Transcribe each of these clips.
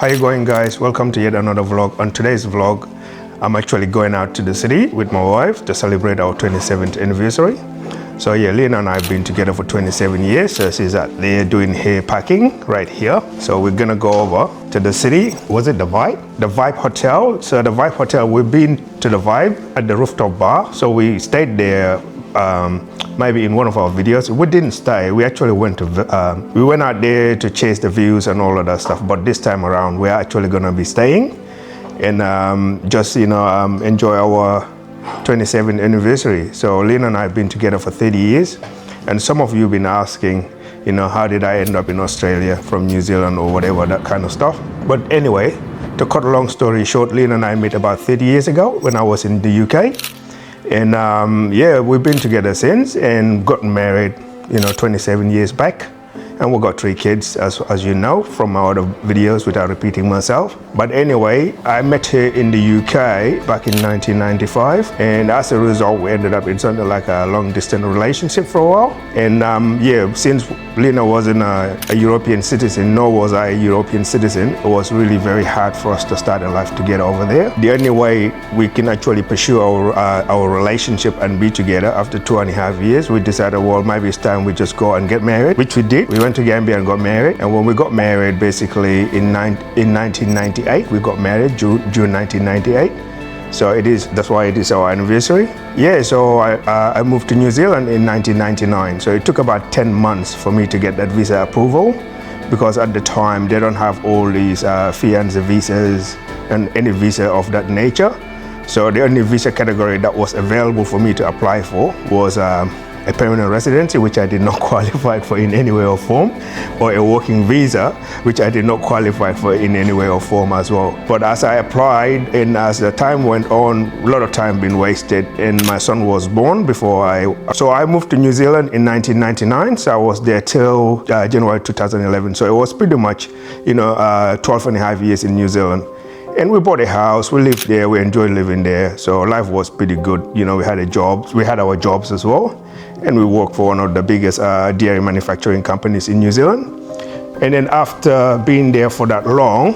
How you going, guys? Welcome to yet another vlog. On today's vlog, I'm actually going out to the city with my wife to celebrate our 27th anniversary. So yeah, Lena and I have been together for 27 years. So she's out there doing hair packing right here. So we're gonna go over to the city. Was it the Vibe? The Vibe Hotel. So the Vibe Hotel, we've been to the Vibe at the Rooftop bar. So we stayed there maybe in one of our videos. We didn't stay. We actually went to we went out there to chase the views and all of that stuff. But this time around, we're actually gonna be staying and just enjoy our 27th anniversary. So Lena and I have been together for 30 years, and some of you have been asking, how did I end up in Australia from New Zealand or whatever, that kind of stuff. But anyway, to cut a long story short, Lena and I met about 30 years ago when I was in the UK. And yeah, we've been together since and got married, 27 years back. And we got 3 kids, as you know, from our other videos without repeating myself. But anyway, I met her in the UK back in 1995. And as a result, we ended up in something like a long distance relationship for a while. And yeah, since Lena wasn't a European citizen, nor was I a European citizen, it was really very hard for us to start a life together over there. The only way we can actually pursue our relationship and be together after 2.5 years, we decided, well, maybe it's time we just go and get married, which we did. We went to Gambia and got married. And when we got married, basically in 1998, we got married, June 1998. So that's why it is our anniversary. Yeah, so I moved to New Zealand in 1999. So it took about 10 months for me to get that visa approval, because at the time they don't have all these fiancé visas and any visa of that nature. So the only visa category that was available for me to apply for was a permanent residency, which I did not qualify for in any way or form, or a working visa, which I did not qualify for in any way or form as well. But as I applied and as the time went on, a lot of time been wasted, and my son was born so I moved to New Zealand in 1999. So I was there till January 2011. So it was pretty much, 12.5 years in New Zealand. And we bought a house, we lived there, we enjoyed living there. So life was pretty good. We had our jobs as well. And we worked for one of the biggest dairy manufacturing companies in New Zealand. And then after being there for that long,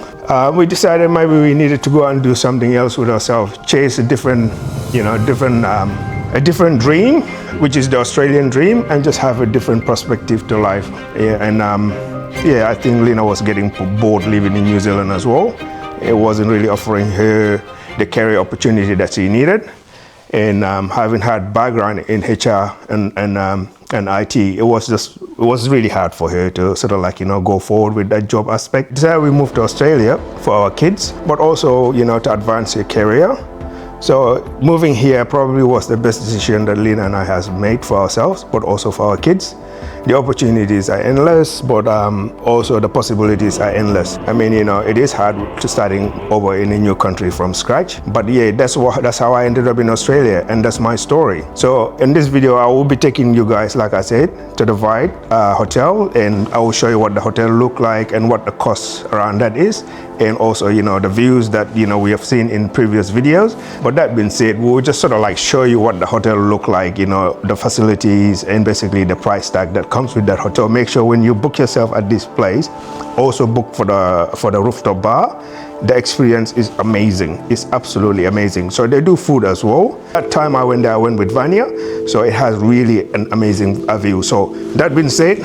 we decided maybe we needed to go and do something else with ourselves, chase a different dream, which is the Australian dream, and just have a different perspective to life. Yeah, and yeah, I think Lena was getting bored living in New Zealand as well. It wasn't really offering her the career opportunity that she needed. And having had background in HR and IT, it was really hard for her to sort of go forward with that job aspect. So we moved to Australia for our kids, but also, to advance her career. So moving here probably was the best decision that Lena and I has made for ourselves, but also for our kids. The opportunities are endless, but also the possibilities are endless. I mean, it is hard to starting over in a new country from scratch. But yeah, that's how I ended up in Australia, and that's my story. So in this video, I will be taking you guys, like I said, to the Vibe Hotel, and I will show you what the hotel look like and what the cost around that is, and also, the views that, we have seen in previous videos. But that being said, we'll just sort of show you what the hotel look like, the facilities and basically the price tag that comes with that hotel. Make sure when you book yourself at this place, also book for the Rooftop bar. The experience is amazing. It's absolutely amazing. So they do food as well. That time I went there, I went with Vanya. So it has really an amazing view. So that being said,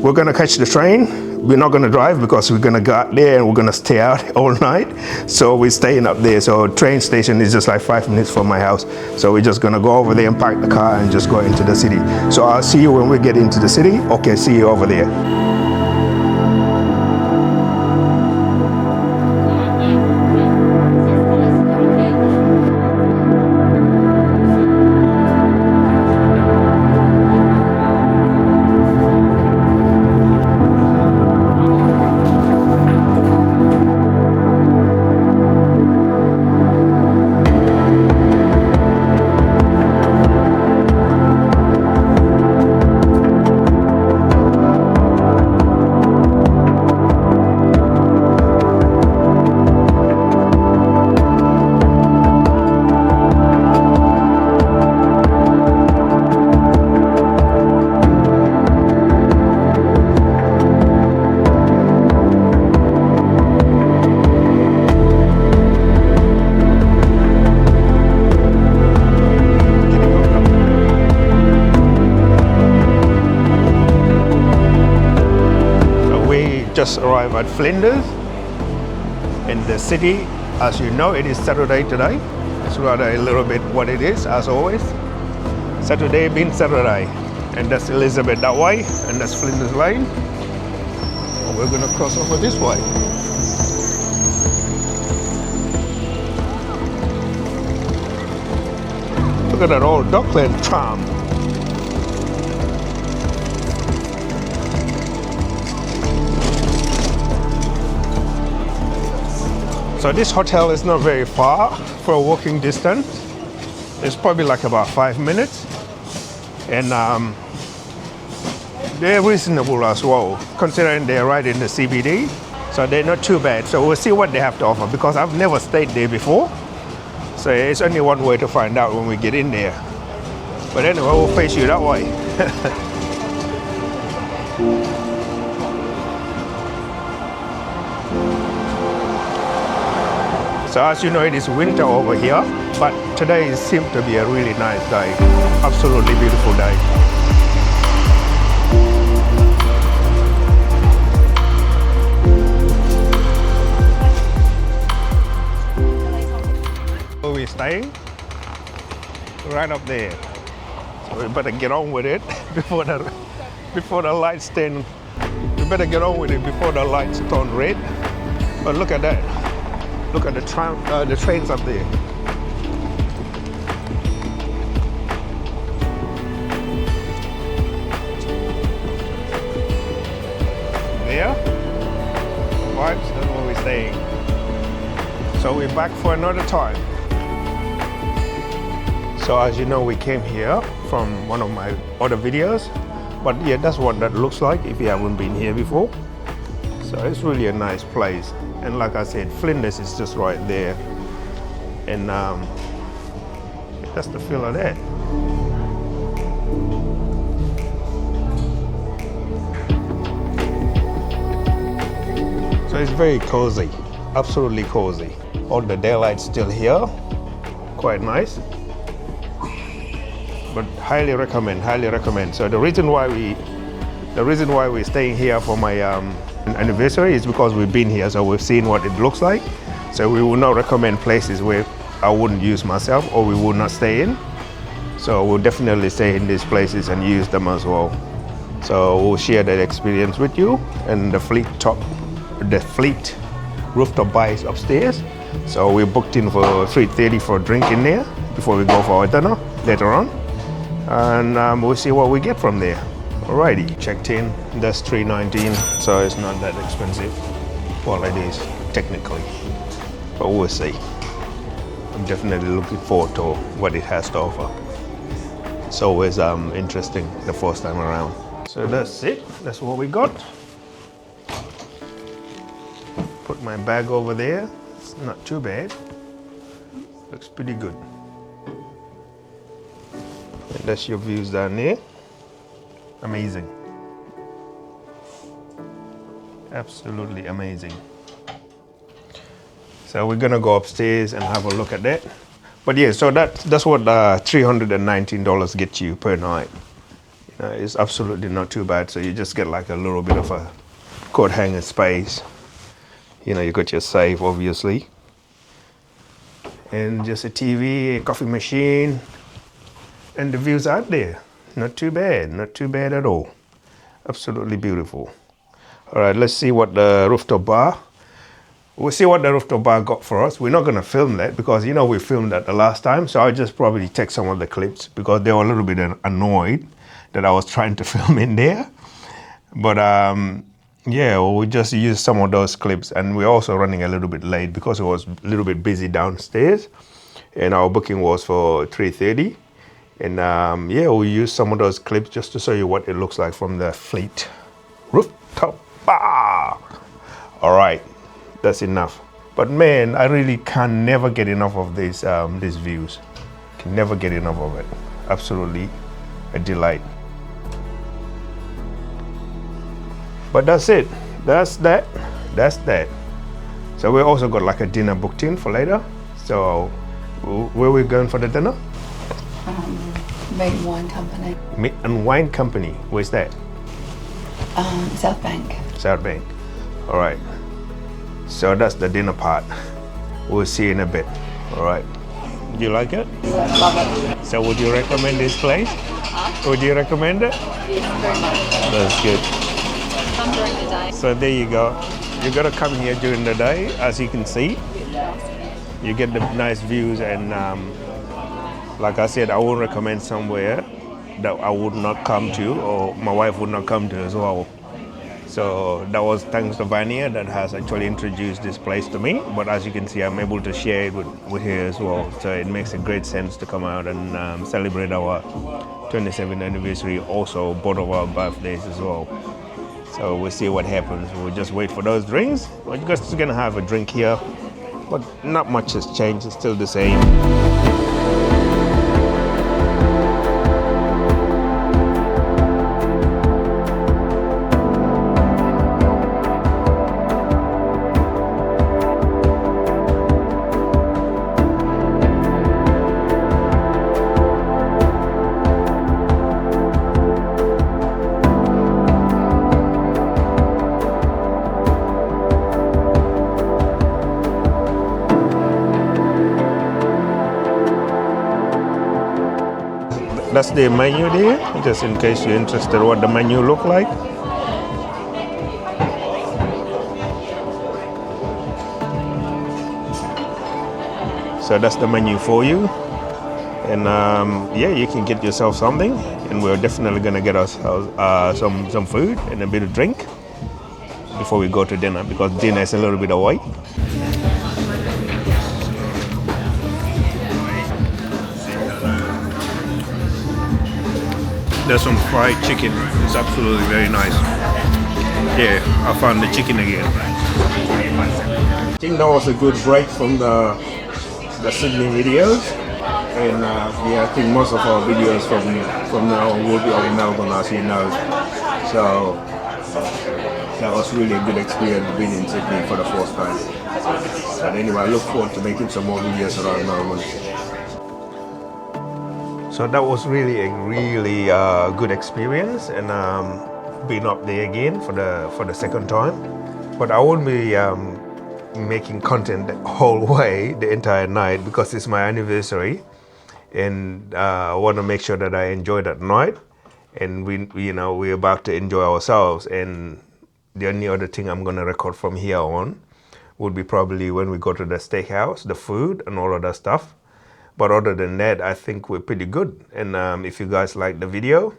we're gonna catch the train. We're not gonna drive because we're gonna go out there and we're gonna stay out all night. So we're staying up there. So train station is just like 5 minutes from my house. So we're just gonna go over there and park the car and just go into the city. So I'll see you when we get into the city. Okay, see you over there. just arrived at Flinders in the city. As you know, it is Saturday today. It's rather a little bit what it is, as always. Saturday being Saturday. And that's Elizabeth that way, and that's Flinders Lane. And we're gonna cross over this way. Look at that old Dockland tram. So this hotel is not very far for a walking distance. It's probably like about 5 minutes. And they're reasonable as well, considering they're right in the CBD. So they're not too bad. So we'll see what they have to offer, because I've never stayed there before. So it's only one way to find out when we get in there. But anyway, we'll face you that way. So as you know, it is winter over here, but today seems to be a really nice day. Absolutely beautiful day. Where we're staying? Right up there. So we better get on with it before the lights turn. We better get on with it before the lights turn red. But look at that. Look at the trains up there. There. Right, that's where we're staying. So we're back for another time. So as you know, we came here from one of my other videos. But yeah, that's what that looks like if you haven't been here before. So it's really a nice place. And like I said, Flinders is just right there. And that's the feel of that. So it's very cozy, absolutely cozy. All the daylight's still here, quite nice. But highly recommend, highly recommend. So the reason why we're staying here for my anniversary is because we've been here, so we've seen what it looks like. So we will not recommend places where I wouldn't use myself or we will not stay in. So we'll definitely stay in these places and use them as well. So we'll share that experience with you. And the Fleet Rooftop bar is upstairs. So we booked in for 3:30 for a drink in there before we go for our dinner later on. And we'll see what we get from there. Alrighty, checked in, that's $3.19, so it's not that expensive. Well, it is, technically, but we'll see. I'm definitely looking forward to what it has to offer. It's always interesting the first time around. So that's it, that's what we got. Put my bag over there, it's not too bad. Looks pretty good. And that's your views down there. Amazing. Absolutely amazing. So we're gonna go upstairs and have a look at that. But yeah, so that's what $319 gets you per night. You know, it's absolutely not too bad. So you just get like a little bit of a coat hanger space. You know, you got your safe, obviously. And just a TV, a coffee machine, and the views out there. Not too bad, not too bad at all. Absolutely beautiful. All right, let's see what the rooftop bar. We'll see what the rooftop bar got for us. We're not gonna film that because you know we filmed that the last time. So I'll just probably take some of the clips because they were a little bit annoyed that I was trying to film in there. But yeah, we'll just use some of those clips. And we're also running a little bit late because it was a little bit busy downstairs. And our booking was for 3:30. And yeah, we'll use some of those clips just to show you what it looks like from the Fleet Rooftop bar. All right, that's enough. But man, I really can never get enough of these views. Can never get enough of it. Absolutely a delight. But that's it. That's that. That's that. So we also got like a dinner booked in for later. So where are we going for the dinner? Meat and Wine Company. Meat and Wine Company. Where's that? South Bank. South Bank. All right. So that's the dinner part. We'll see in a bit. All right. Do you like it? Love it. So would you recommend this place? Would you recommend it? Yes, very much. That's good. Come during the day. So there you go. You gotta come here during the day, as you can see. You get the nice views, and like I said, I would recommend somewhere that I would not come to, or my wife would not come to as well. So that was thanks to Vania that has actually introduced this place to me. But as you can see, I'm able to share it with her as well. So it makes a great sense to come out and celebrate our 27th anniversary, also both of our birthdays as well. So we'll see what happens. We'll just wait for those drinks. We're just gonna have a drink here, but not much has changed. It's still the same. That's the menu there, just in case you're interested what the menu look like. So that's the menu for you. And yeah, you can get yourself something, and we're definitely gonna get ourselves some food and a bit of drink before we go to dinner, because dinner is a little bit away. There's some fried chicken. It's absolutely very nice. Yeah, I found the chicken again. I think that was a good break from the Sydney videos. And yeah, I think most of our videos from now on will be over Melbourne, as you know. So that was really a good experience being in Sydney for the first time. But anyway, I look forward to making some more videos around Melbourne. So that was really a good experience, and being up there again for the second time. But I won't be making content the whole way, the entire night, because it's my anniversary, and I want to make sure that I enjoy that night, and we're about to enjoy ourselves. And the only other thing I'm gonna record from here on would be probably when we go to the steakhouse, the food and all of that stuff. But other than that, I think we're pretty good. And if you guys like the video,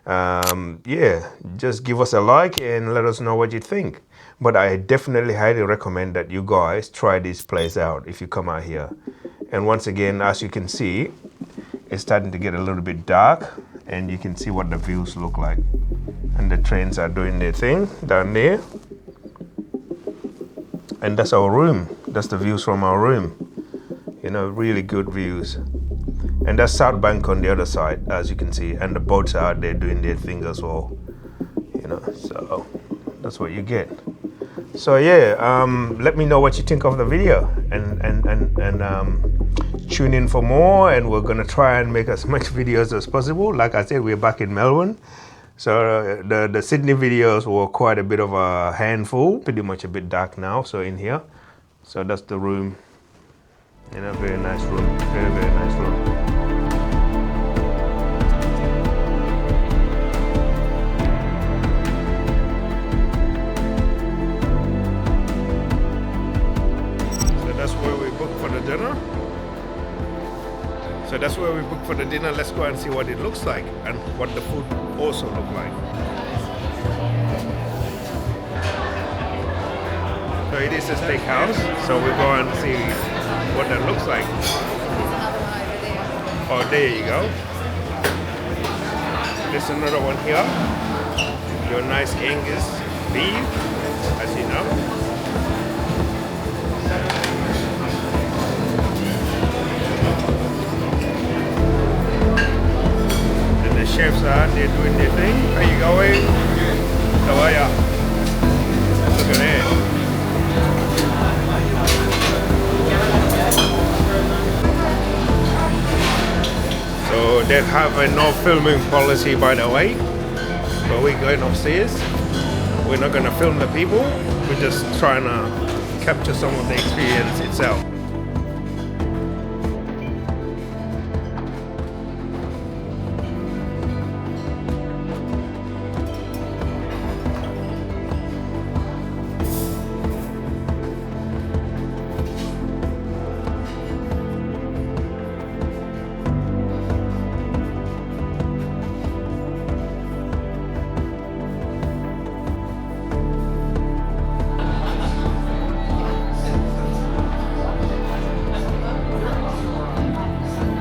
yeah, just give us a like and let us know what you think. But I definitely highly recommend that you guys try this place out if you come out here. And once again, as you can see, it's starting to get a little bit dark, and you can see what the views look like. And the trains are doing their thing down there. And that's our room. That's the views from our room. You know, really good views. And that's South Bank on the other side, as you can see. And the boats are out there doing their thing as well. You know, so that's what you get. So yeah, let me know what you think of the video, and tune in for more. And we're gonna try and make as much videos as possible. Like I said, we're back in Melbourne. So the Sydney videos were quite a bit of a handful, pretty much a bit dark now, so in here. So that's the room. You know, very nice room, very nice room. So that's where we booked for the dinner. Let's go and see what it looks like and what the food also look like. So it is a steakhouse, so we'll go and see what that looks like. Oh, there you go. There's another one here. Your nice Angus beef, as you know. And the chefs are out there doing their thing. How you going? How are ya? Look at that. So they have a no filming policy, by the way, but we're going upstairs. We're not going to film the people. We're we're just trying to capture some of the experience itself.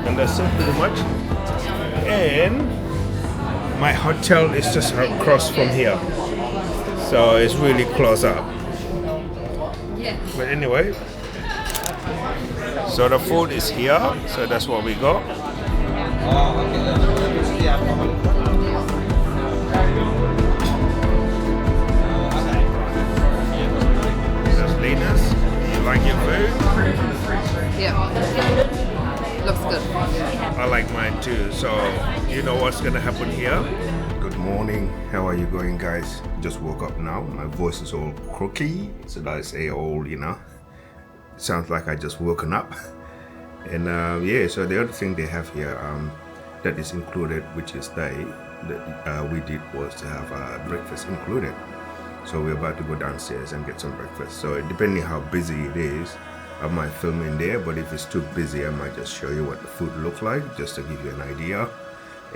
And that's it pretty much. And my hotel is just across from here, so it's really close up. But anyway, so the food is here, so that's what we got. That's Lena's. You like your food? Yeah. Looks good. I like mine too. So you know what's gonna happen here? Good morning. How are you going, guys? Just woke up now. My voice is all croaky, so that I say all, you know. Sounds like I just woken up. And yeah, so the other thing they have here that is included, which is that we did, was to have breakfast included. So we're about to go downstairs and get some breakfast. So depending how busy it is, I might film in there, but if it's too busy, I might just show you what the food looks like, just to give you an idea.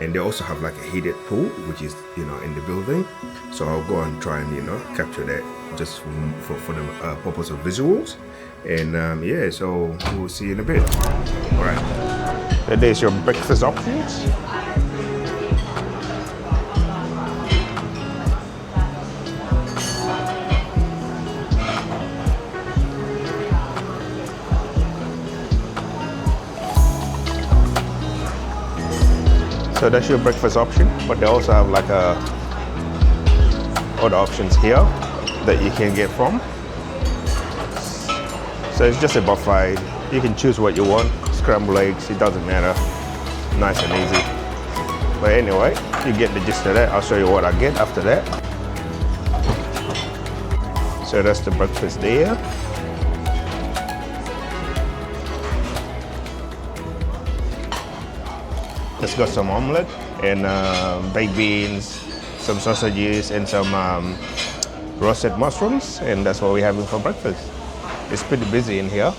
And they also have like a heated pool, which is, you know, in the building. So I'll go and try and, you know, capture that just for the purpose of visuals. And yeah, so we'll see you in a bit. All right. There's your breakfast options. So that's your breakfast option, but they also have like other options here that you can get from. So it's just a buffet. You can choose what you want. Scrambled eggs, it doesn't matter. Nice and easy. But anyway, you get the gist of that. I'll show you what I get after that. So that's the breakfast there. It's got some omelette and baked beans, some sausages, and some roasted mushrooms, and that's what we're having for breakfast. It's pretty busy in here,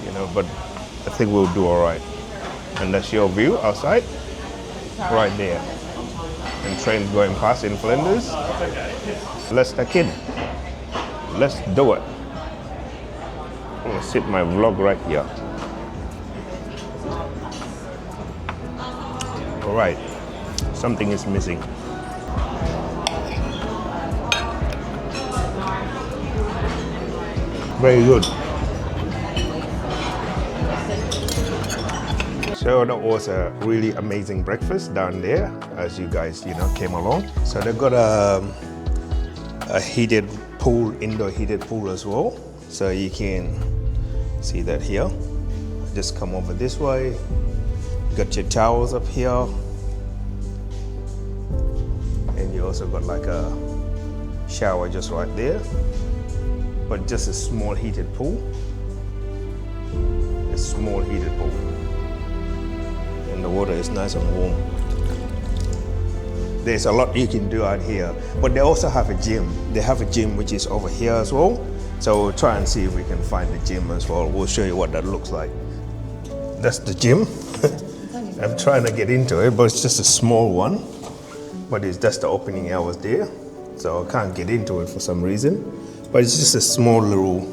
you know, but I think we'll do all right. And that's your view outside, right there. And trains going past in Flinders. Let's take it. Let's do it. I'm gonna sit my vlog right here. All right, something is missing. Very good. So that was a really amazing breakfast down there, as you guys, you know, came along. So they've got a heated pool, indoor heated pool as well. So you can see that here. Just come over this way. Got your towels up here. And you also got like a shower just right there. But just a small heated pool. A small heated pool. And the water is nice and warm. There's a lot you can do out here. But they also have a gym. They have a gym which is over here as well. So we'll try and see if we can find the gym as well. We'll show you what that looks like. That's the gym. I'm trying to get into it, but it's just a small one. But it's just the opening hours there. So I can't get into it for some reason. But it's just a small little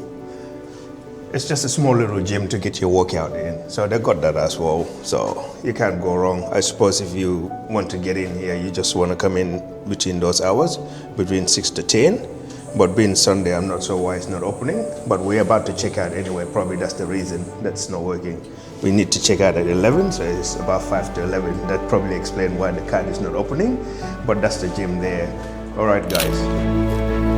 gym to get your workout in. So they got that as well. So you can't go wrong. I suppose if you want to get in here, you just want to come in between those hours, between 6 to 10. But being Sunday, I'm not sure why it's not opening. But we're about to check out anyway. Probably that's the reason that's not working. We need to check out at 11, so it's about 5 to 11. That probably explains why the card is not opening. But that's the gym there. All right, guys.